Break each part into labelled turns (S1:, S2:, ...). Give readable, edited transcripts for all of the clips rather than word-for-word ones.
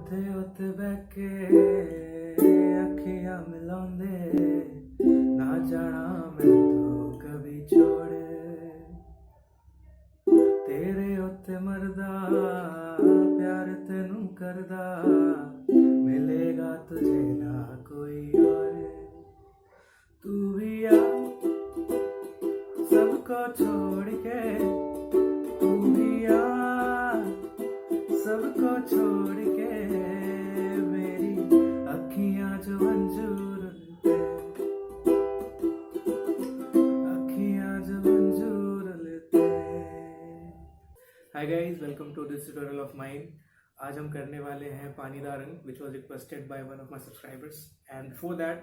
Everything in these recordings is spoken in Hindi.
S1: ਉੱਥੇ ਉੱਥੇ ਬਹਿ ਕੇ ਅੱਖੀਆਂ ਮਿਲਾਉਂਦੇ ਨਾ ਜਾਣਾ ਮੈਨੂੰ ਕभी छोड़े तेरे उत्ते मरदा प्यार तेनू करदा मिलेगा तुझे ना कोई और तू भी आ सबको छोड़ के तू भी आ सबको छोड़ के मेरी अखियां जो मंजूर लेते अखियां जो मंजूर लेते। Hi guys, welcome to this tutorial of mine. आज हम करने वाले हैं पानी Darrang, which was requested by one of my subscribers. And before that,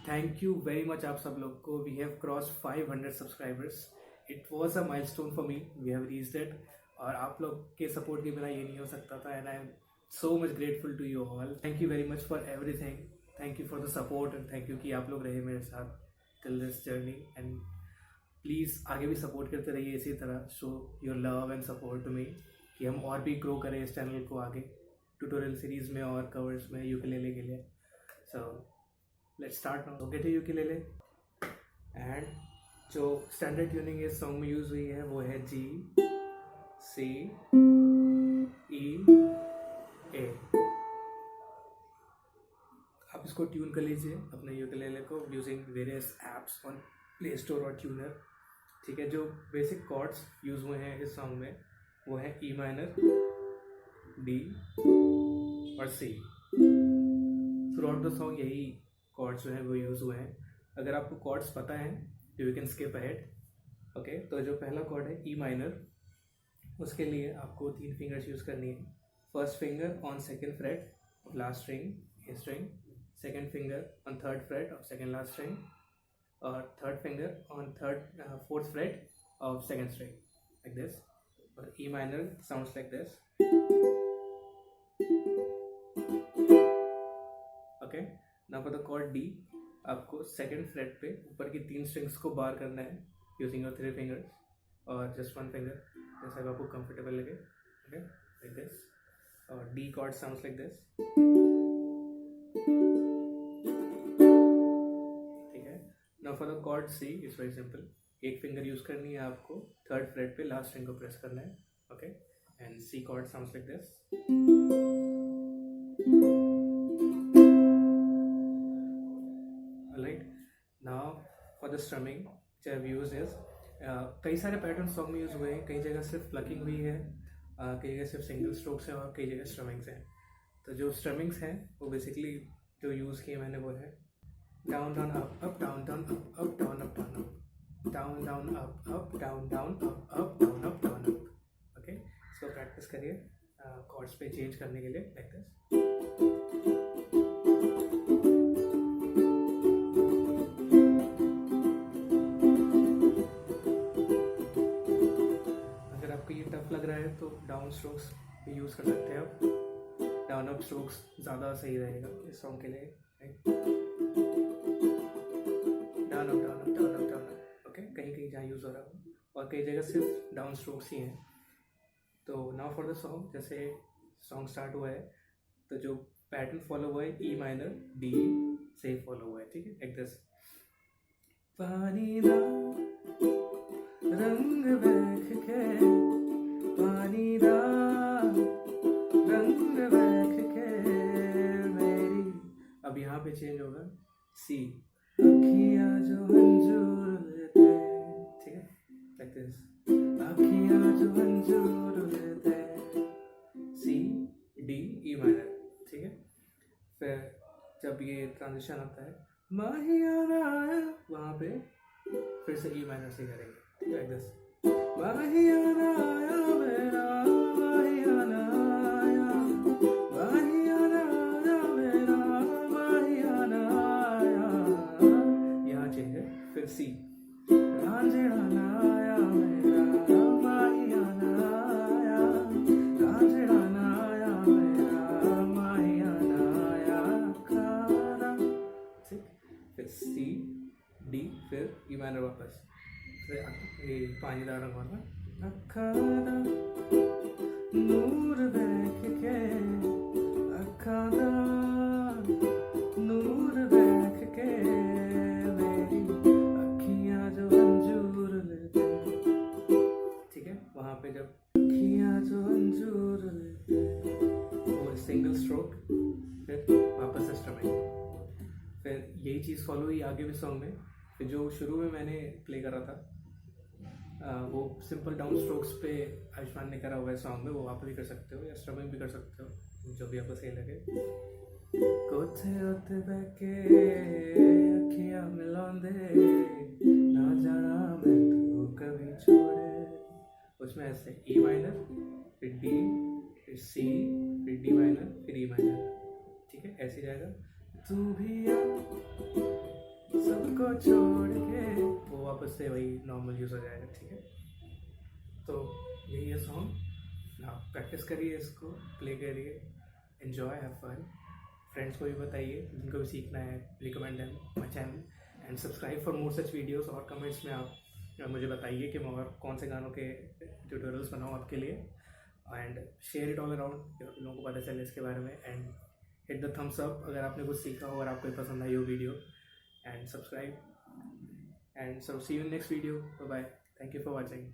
S1: thank you very much आप सब लोग को. We have crossed 500 subscribers. It was a milestone for me. We have reached it. और आप लोग के सपोर्ट के बिना ये नहीं हो सकता था. And I am so much grateful to you all. Thank you very much for everything. Thank you for the support and thank you कि आप लोग रहे मेरे साथ till this journey. And please आगे भी सपोर्ट करते रहिए इसी तरह. Show your love and support to me कि हम और भी ग्रो करें इस चैनल को आगे ट्यूटोरियल सीरीज़ में और कवर्स में यूकेलेले के लिए. So let's start now. Gate A ukulele. And जो स्टैंडर्ड ट्यूनिंग इस सॉन्ग में यूज़ हुई है वो है जी सी ई ए. आप इसको ट्यून कर लीजिए अपने यूकेलेले को using various apps on play store और ट्यूनर. ठीक है. जो बेसिक कॉर्ड्स यूज़ हुए हैं इस सॉन्ग में वो है ई माइनर, डी और सी. थ्रू आउट द सॉन्ग यही कॉर्ड्स जो हैं वो यूज़ हुए हैं. अगर आपको कॉर्ड्स पता हैं तो you can skip ahead. Okay. तो जो पहला कॉर्ड है ई माइनर, उसके लिए आपको 3 फिंगर्स यूज़ करनी है. First finger on second fret of last string A string, second finger on third fret of second last string और third finger on fourth fret of second string like this. और E minor sounds like this. Okay. Now for the chord D, आपको सेकेंड फ्रेट पे ऊपर की 3 स्ट्रिंग्स को बार करना है यूजिंग योर 3 फिंगर्स और जस्ट 1 फिंगर जैसा आपको कंफर्टेबल लगे. Okay like this. और D chord sounds like this. ठीक है. Now for the chord C it's very simple. एक फिंगर यूज करनी है आपको, थर्ड फ्रेट पे लास्ट स्ट्रिंग को प्रेस करना है. Okay. And C chord sounds like this. Alright. Now for the strumming which I have used is कई सारे पैटर्न सॉन्ग में यूज़ हुए हैं. कई जगह सिर्फ प्लकिंग हुई है, कई जगह सिर्फ सिंगल स्ट्रोक्स हैं और कई जगह स्ट्रमिंग्स हैं. तो जो स्ट्रमिंग्स हैं वो बेसिकली जो यूज़ किए मैंने वो है down down up up down down up up down up down up down down up up down down up up down up down up. Okay. इसको प्रैक्टिस करिए कॉर्ड्स पे चेंज करने के लिए लाइक दिस. लग रहा है तो डाउन स्ट्रोक्स भी यूज़ कर सकते हैं आप. डाउन अप स्ट्रोक्स ज़्यादा सही रहेगा इस सॉन्ग के लिए. Down up down up down up down up. Okay. कहीं कहीं जहाँ यूज़ हो रहा है और कई जगह सिर्फ डाउन स्ट्रोक्स ही हैं. तो नाउ फॉर द सॉन्ग. जैसे सॉन्ग स्टार्ट हुआ है तो जो पैटर्न फॉलो हुआ है ई माइनर डी से फॉलो हुआ है. ठीक है. Like this. पानी दा रंग बैठ के पानी दा रंग बैठ के मेरी. अब यहाँ पे चेंज होगा सी. अखियाँ जो मंजूर लेते. ठीक है. Like this. अखियाँ जो मंजूर लेते. C D E minor. ठीक है. फिर जब ये ट्रांजिशन आता है माहियाना वहाँ पे फिर से ई माइनर से करेंगे. Like this. माहियाना आया मेरा माहियाना आया माहियाना आया मेरा माहियाना आया. यहाँ चेंज है. फिर सी. रांझना आया मेरा माहियाना आया रांझना आया मेरा माहियाना आया खारा. ठीक. फिर सी डी फिर ई माइनर वापस. पानी दारंग वाला. अखाना नूर देख के सिंगल स्ट्रोक, फिर वापस से स्ट्रमिंग, फिर यही चीज़ फॉलो हुई आगे भी सॉन्ग में। फिर जो शुरू में मैंने प्ले करा था वो सिंपल डाउन स्ट्रोक्स पे आयुष्मान ने करा हुआ है सॉन्ग में, वो आप भी कर सकते हो या स्ट्रमिंग भी कर सकते हो, जो भी आपको सही लगे। कोठे उत्ते बैके अखियां मिलांदे ना जाना मैं तो कभी छोड़े, उसमें ऐसे ई माइनर, फिर डी, फिर सी, फिर डी माइनर, फिर ई माइनर, ठीक है, ऐसे जाएगा। तू भी आ सबको छोड़ के, वो वापस से वही नॉर्मल यूज हो जाएगा, ठीक है। तो यही है सॉन्ग, आप प्रैक्टिस करिए, इसको प्ले करिए, एंजॉय, हैव फन। फ्रेंड्स को भी बताइए जिनको भी सीखना है, recommend my channel and subscribe for more such videos. और कमेंट्स में आप मुझे बताइए कि मैं और कौन से गानों के ट्यूटोरियल्स बनाऊँ आपके लिए, and share it all around, लोगों को पता चले इसके बारे में। And hit the thumbs up अगर आपने कुछ सीखा हो और आपको पसंद आई हो video, and subscribe, and so see you in next video. Bye bye. Thank you for watching.